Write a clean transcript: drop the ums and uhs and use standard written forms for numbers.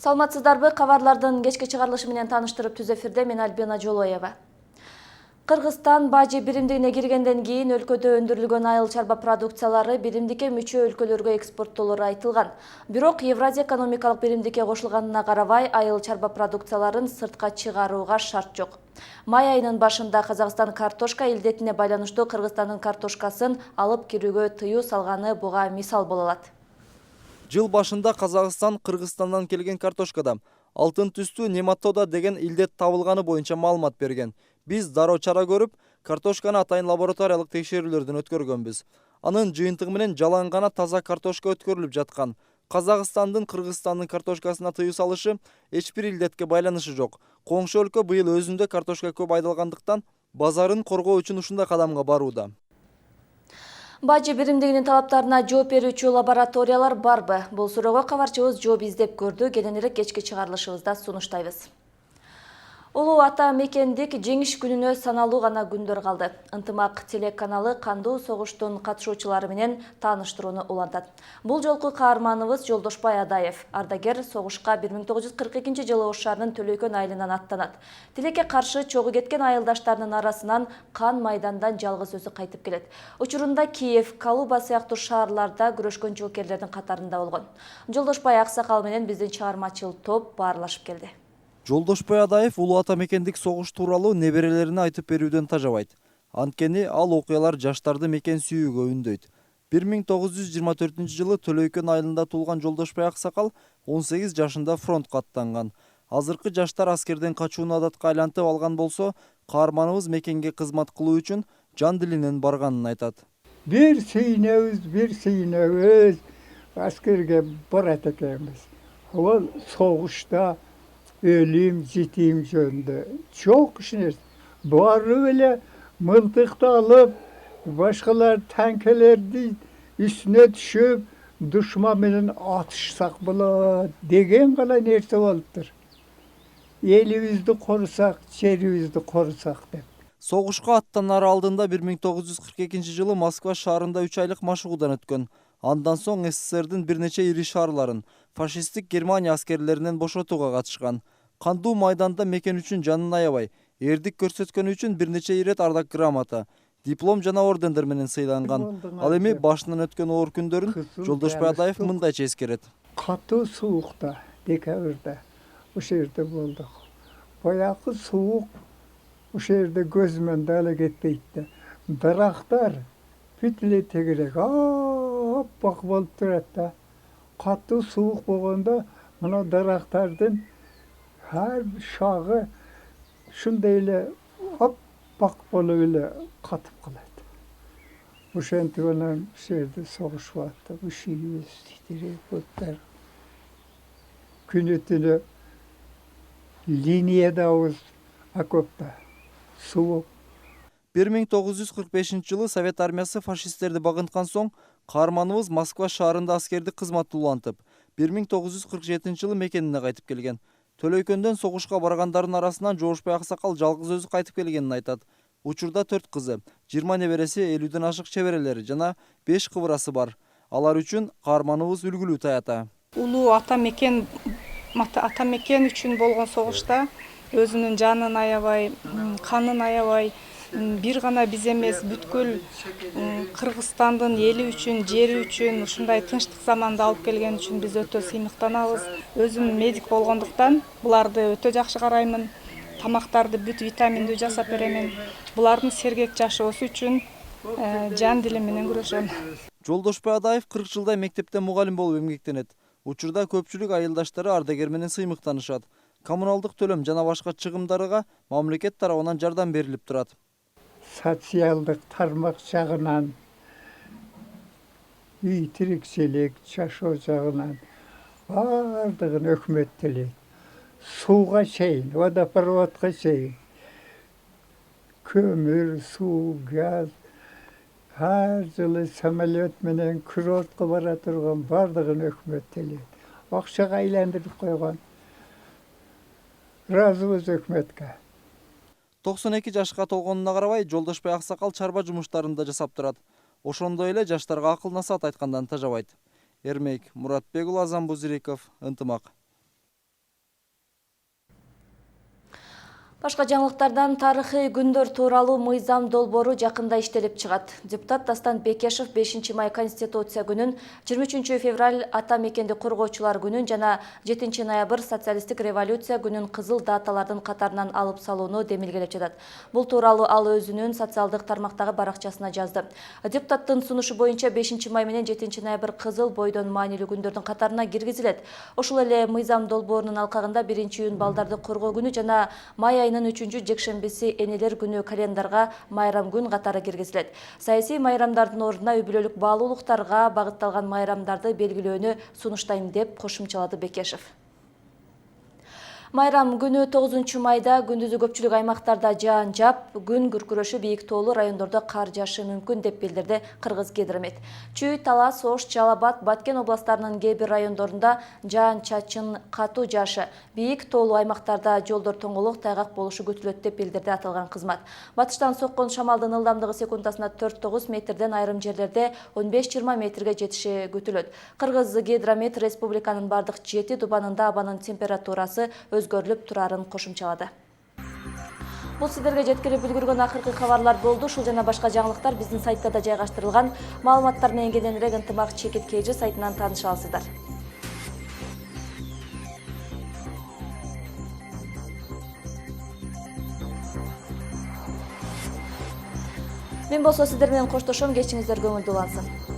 Саламатсыздарбы, кабарлардын кечки чыгарылышы менен тааныштырып түз эфирде мен Альбина Жолоева. Кыргызстан бажы биримдигине киргенден кийин өлкөдө өндүрүлгөн айыл чарба продукциялары биримдикке мүчө өлкөлөргө экспорттолору айтылган. Бирок Евразия экономикалык биримдикке кошулганына карабай, айыл чарба продукцияларын сыртка чыгарууга шарт жок. Май айынын башында Казакстан картошка илдетине байланыштуу Кыргызстандын картошкасын алып кирүүгө тыюу салганы буга мисал боло алат. Жыл башында Казакстан Кыргызстандан келген картошкада алтын түстүү нематода деген илдет табылганы боюнча маалымат берген. Биз дароо чара көрүп, картошканы атайын лабораториялык текшерүүлөрдөн өткөргөнбүз. Анын жыйынтыгы менен жалаң гана таза картошка өткөрүлүп жаткан. Казакстандын Кыргызстандын картошкасына тыюу салышы эч бир илдетке байланышы жок. Коңшу өлкө быйыл өзүндө картошка көп айдалгандыктан базарын коргоо үчүн ушундай кадамга барууда. Бажы биримдигинин талаптарына жооп берүүчү лабораториялар барбы? Бул суроого кабарчыбыз жооп издеп көрдү. Кийинирээк кечки чыгарылышыбызда сунуштайбыз. Улуу ата мекендик жеңиш күнүнө саналуу гана күндөр калды. Ынтымак телеканалы кандуу согуштун катышуучулары менен тааныштырууну улантат. Бул жолку каарманыбыз Жолдошбай Адаев. Ардагер согушка 1942-жылы Ош шаарынын Төлөйкөн айылынан аттанат. Тилекке каршы чогуу кеткен айылдаштарынын арасынан Кан майдандан жалгыз өзү кайтып келет. Учурунда Киев, Калуба сыяктуу шаарларда күрөшкөн жылкерлердин катарында болгон. Жолдошбай аксакал менен биздин чыгармачыл топ баарлашып келди. Жолдошбай Адаев улуу ата мекендик согуш тууралуу неберелерине айтып берүүдөн тажабайт. Анткени ал окуялар жаштарды мекен сүйүүгө үндөйт. 1924-жылы Төлөйкөн айылында туулган Жолдошбай аксакал 18 жашында фронтко аттанган. Азыркы жаштар аскерден качууну адатка айлантып алган болсо, каарманыбыз мекенге кызмат кылуу үчүн жан дилинен барганын айтат. Бир сүйүнөбүз, аскерге барат экенбиз. Ол согушта ölüm, житим жөнүндө çok işiniz. Barı bile mıltıkta alıp başkalar tankelerdi üstüne düşüp düşman bilen atışsak bula degen kala nerse oluptur. Elimizni korusak, жерибизди korusak dep. Согушка аттанар алдында 1942-жылы Москва шаарында 3 айлык машыгуудан өткөн. Андан соң СССРдин бир нече ири шаарларын фашисттик Германия аскерлеринен бошотууга катышкан. Кандуу майданда мекен үчүн жанын аябай, эрдик көрсөткөнү үчүн бир нече ирет ардак грамота, диплом жана ордендер менен сыйланган. Ал эми башынан өткөн оор күндөрүн Жолдошбай Адаев мындайча эскерет. Катуу суукта, декабрда ошол жерде болдук. Баягы суук ошол жерде көзүмөн дагы кетпейт да. Дарактар бүтүлөй тегерек аппак болуп турат да. Катуу суук болгондо мына дарактардын her şağı şunday эле appak болуп эле катып калат. Ошентип анан жерде согушуп атты. Ушибиз титиреп буттар. Күнү түнү линиядабыз окопта. Суук. 1945-жылы Совет армиясы фашисттерди багынткан соң, каарманыбыз Москва шаарында аскердик кызматты улантып, 1947-жылы мекенине кайтып келген. Төлөйкөндөн согушка баргандардын арасынан Жолдошбай аксакал жалгыз өзү кайтып келгенин айтат. Учурда 4 кызы, 20 небереси, 50ден ашык чеберелери жана 5 кыбырасы бар. Алар үчүн каарманыбыз үлгүлүү таята. Улуу ата мекен үчүн болгон согушта өзүнүн жанын аябай, канын аябай, бир гана биз эмес, бүткүл Кыргызстандын эли үчүн, жери үчүн ушундай тынчтык заманда алып келген үчүн биз өтө сыймыктанабыз. Өзүм медик болгондуктан буларды өтө жакшы караймын. Тамактарды бүт витаминдүү жасап беремин. Булардын сергек жашоосу үчүн жан дилим менен күрөшөм. Жолдошбай Адаев 40 жылдай мектепте мугалим болуп эмгектенет. Учурда көпчүлүк айылдаштары ардагер менен сыймыктанышат. Коммуналдык төлөм жана башка чыгымдарга мамлекет тарабынан жардам берилип турат. Социалдык тармак жагынан, үй тирикчилик, жашоо жагынан бардыгын өкмөт төлөйт. Сууга чейин, водопроводко чейин. Көмүр, суу, газ, her жылы самолет менен курортко бара турган бардыгын өкмөт төлөйт. Акчага айландырып койгон. Разыбыз өкмөткө. 92 жашка толгонуна карабай, Жолдошбай аксакал чарба жумуштарын да жасап турат. Ошондой эле жаштарга акыл насаат айткандан тажабайт. Эрмек Муратбек уулу, Азан Бузириков, Ынтымак. Башка жаңылыктардан тарыхый күндөр тууралуу мыйзам долбоору жакында иштелип чыгат. Депутат Дастан Бекешев 5-май Конституция күнүн, 23 февраль ата мекенди коргоочулар күнүн жана 7 ноябрь социалисттик революция күнүн кызыл даталардын катарынан алып салууну демилгелеп жатат. Бул тууралуу ал өзүнүн социалдык тармактагы баракчасына жазды. Депутаттын сунушу боюнча 5-май менен 7 ноябрь кызыл бойдон маанилүү күндөрдүн катарына киргизилет. Ошол эле мыйзам долбоорунун алкагында 1-июнь балдарды коргоо күнү жана май айынын 3-чү жекшембиси энелер күнү календарга майрам күн катары киргизилет. Саясий майрамдардын ордуна үй бүлөлүк баалуулуктарга багытталган майрамдарды белгилөөнү сунуштайм деп кошумчалады Бекешев. Майрам күнү 9 майда күндүзү көпчүлүк аймактарда жаан жаап, күн күркүрөшү бийик тоолуу райондордо кар жаашы мүмкүн деп билдирди Кыргыз Гидромет. Чүй, Талас, Ош, Жалал-Абад, Баткен областтарынын кээ бир райондорунда жаан чачын катуу жаашы, бийик тоолуу аймактарда жолдор тоңолок, тайгак болушу күтүлөт деп билдирди аталган кызмат. Батыштан соккон шамалдын ылдамдыгы секундасына 4-9 метрден, айрым жерлерде 15-20 метрге жетиши күтүлөт. Кыргыз Гидромет республиканын бардык 7 дубанында абанын температурасы өзгөрүлүп турарын кошумчалады. Бул сиздерге жеткирип үлгүргөн акыркы кабарлар болду. Ушул жана башка жаңылыктар биздин сайтта да жайгаштырылган. Маалыматтар менен кененирээк ынтымак чекит KG сайтынан тааныша аласыздар. Мен болсо сиздер менен коштошом, кечиңиздер көңүлдүү улансын.